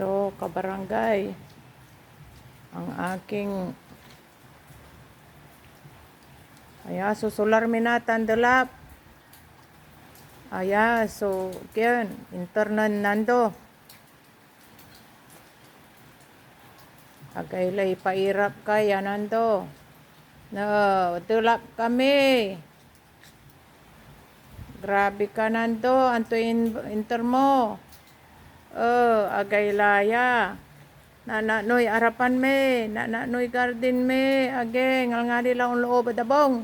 Ito, kabarangay, ang aking susular minatan delap. So kian internan Nando. Agaylay pairap kaya Nando. No, delap kami. Grabe ka Nando, anto inter mo. Agaylaya. Noy arapan me, noy garden me, ageng, nga nila ang loob adabong.